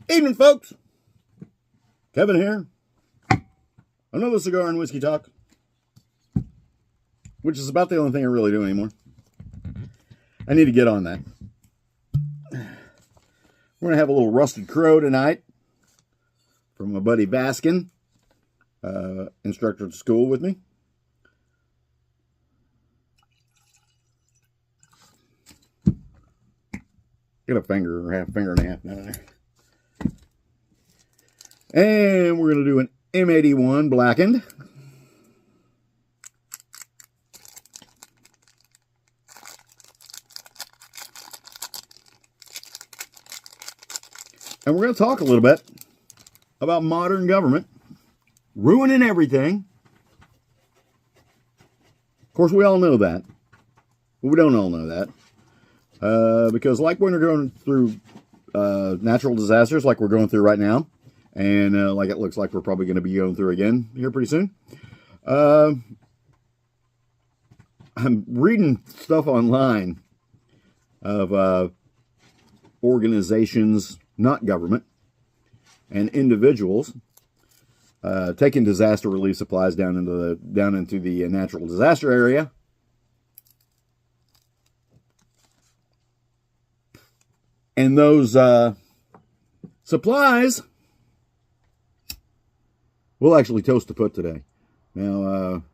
Evening, folks. Kevin here. Another cigar and whiskey talk, which is about the only thing I really do anymore. I need to get on that. We're going to have a little Rusted Crow tonight from my buddy Vaskin, instructor at school with me. Get a finger or half finger and a half down there. And we're going to do an M81 blackened. And we're going to talk a little bit about modern government ruining everything. Of course, we all know that. But we don't all know that. Because like when we're going through natural disasters like we're going through right now, and like it looks like we're probably going to be going through again here pretty soon, I'm reading stuff online of organizations, not government, and individuals taking disaster relief supplies down into the natural disaster area. And those supplies, we'll actually toast to put today. Now,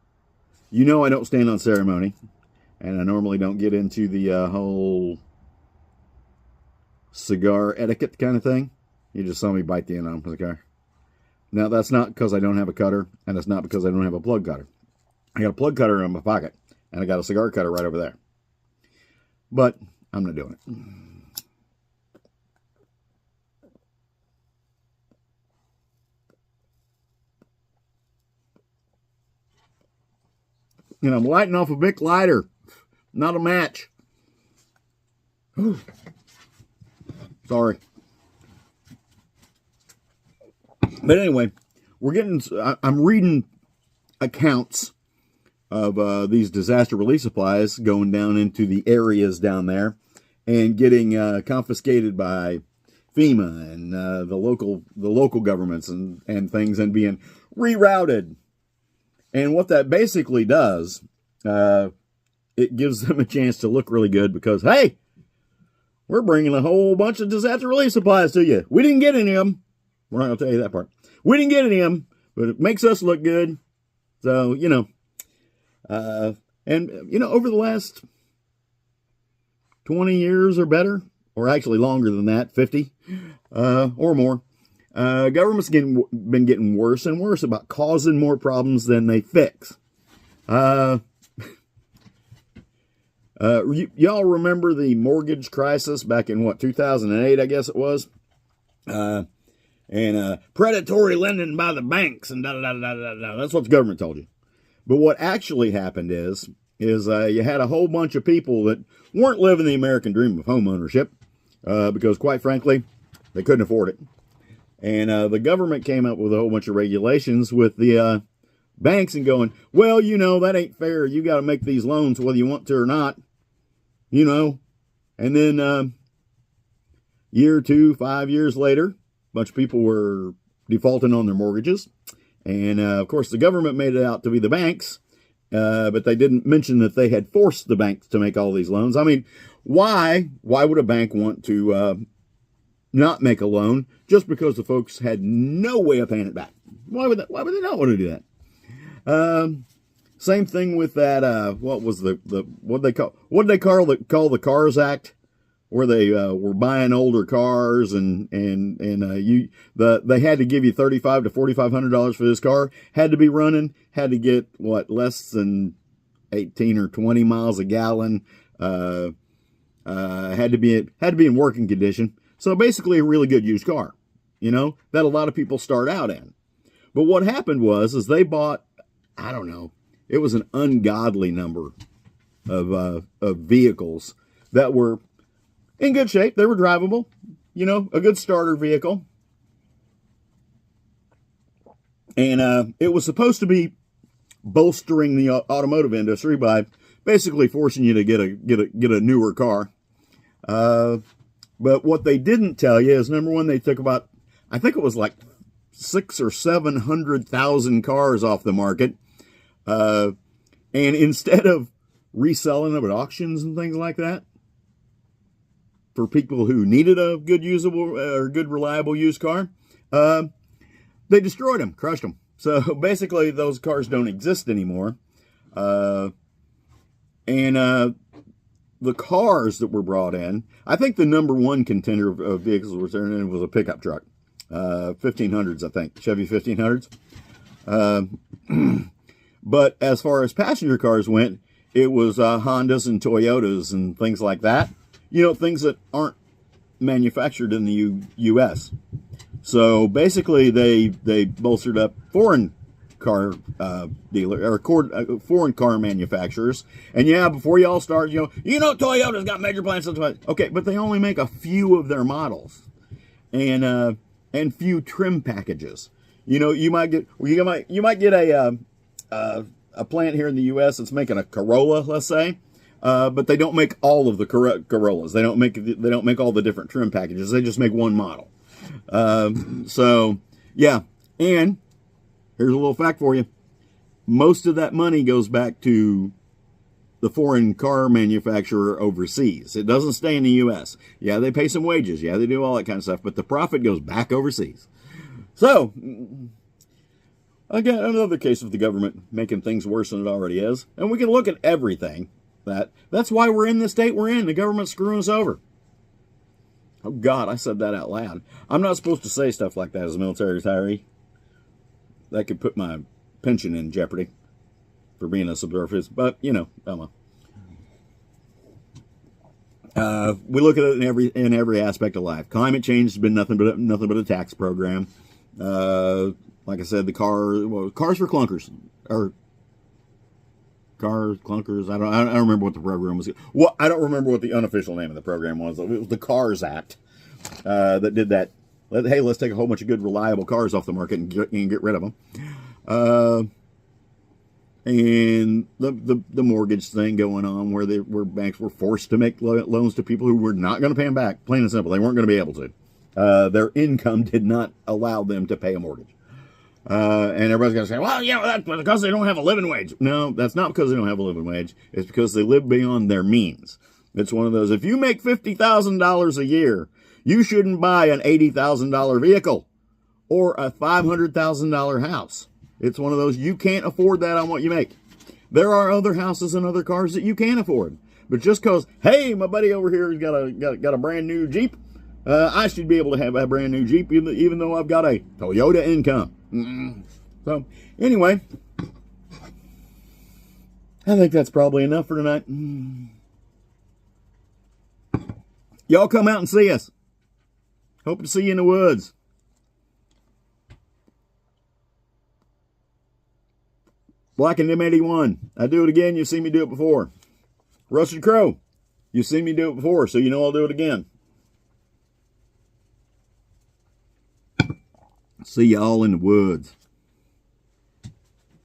you know I don't stand on ceremony, and I normally don't get into the whole cigar etiquette kind of thing. You just saw me bite the end on a cigar. Now, that's not because I don't have a cutter, and it's not because I don't have a plug cutter. I got a plug cutter in my pocket, and I got a cigar cutter right over there. But I'm not doing it. And I'm lighting off a Bic lighter, not a match. Ooh. Sorry. But anyway, I'm reading accounts of these disaster relief supplies going down into the areas down there and getting confiscated by FEMA and the local governments and things, and being rerouted. And what that basically does, it gives them a chance to look really good because, hey, we're bringing a whole bunch of disaster relief supplies to you. We didn't get any of them. We're not going to tell you that part. We didn't get any of them, but it makes us look good. So, over the last 20 years or better, or actually longer than that, 50 or more, government's been getting worse and worse about causing more problems than they fix. Y'all remember the mortgage crisis back in 2008, I guess it was? And predatory lending by the banks and da-da-da-da-da-da. That's what the government told you. But what actually happened is you had a whole bunch of people that weren't living the American dream of home ownership because, quite frankly, they couldn't afford it. And the government came up with a whole bunch of regulations with the banks and going, well, that ain't fair. You got to make these loans whether you want to or not, And then year, 2, 5 years later, a bunch of people were defaulting on their mortgages. And, of course, the government made it out to be the banks, but they didn't mention that they had forced the banks to make all these loans. I mean, why would a bank want to not make a loan just because the folks had no way of paying it back? Why would they not want to do that? Same thing with that. What was what they call the Cars Act, where they were buying older cars and they had to give you $3,500 to $4,500 for this car. Had to be running. Had to get less than 18 or 20 miles a gallon. Had to be in working condition. So basically a really good used car, that a lot of people start out in. But what happened was they bought, I don't know, it was an ungodly number of vehicles that were in good shape. They were drivable, a good starter vehicle. And it was supposed to be bolstering the automotive industry by basically forcing you to get a newer car. But what they didn't tell you is, number one, they took about I think it was like 600,000 or 700,000 cars off the market. And instead of reselling them at auctions and things like that for people who needed a good usable or good reliable used car, they destroyed them, crushed them. So basically those cars don't exist anymore. And the cars that were brought in, I think the number one contender of vehicles was a pickup truck. 1500s, I think. Chevy 1500s. But as far as passenger cars went, it was Hondas and Toyotas and things like that. You know, things that aren't manufactured in the U.S. So basically, they bolstered up foreign car foreign car manufacturers. And yeah, before you all start, Toyota's got major plants. Okay, but they only make a few of their models, and few trim packages. You might get a plant here in the U.S. that's making a Corolla, let's say, but they don't make all of the Corollas. They don't make all the different trim packages. They just make one model. So yeah, and here's a little fact for you: most of that money goes back to the foreign car manufacturer overseas. It doesn't stay in the U.S. Yeah, they pay some wages. Yeah, they do all that kind of stuff, but the profit goes back overseas. So again, another case of the government making things worse than it already is. And we can look at everything. That's why we're in the state we're in. The government's screwing us over. Oh, God, I said that out loud. I'm not supposed to say stuff like that as a military retiree. That could put my pension in jeopardy for being a subservient. But, oh well. We look at it in every aspect of life. Climate change has been nothing but a tax program. Like I said, cars for clunkers, or cars clunkers. I don't remember what the program was. Well, I don't remember what the unofficial name of the program was. It was the Cars Act that did that. Hey, let's take a whole bunch of good, reliable cars off the market and get rid of them. And the mortgage thing going on, where banks were forced to make loans to people who were not going to pay them back. Plain and simple, they weren't going to be able to. Their income did not allow them to pay a mortgage. And everybody's going to say, well, that's because they don't have a living wage. No, that's not because they don't have a living wage. It's because they live beyond their means. It's one of those, if you make $50,000 a year, you shouldn't buy an $80,000 vehicle or a $500,000 house. It's one of those, you can't afford that on what you make. There are other houses and other cars that you can afford. But just because, hey, my buddy over here has got a brand new Jeep, I should be able to have a brand new Jeep even though I've got a Toyota income. So, anyway, I think that's probably enough for tonight. Y'all come out and see us. Hope to see you in the woods. Black and M81. I do it again. You've seen me do it before. Rusted Crow. You've seen me do it before, so you know I'll do it again. See y'all in the woods.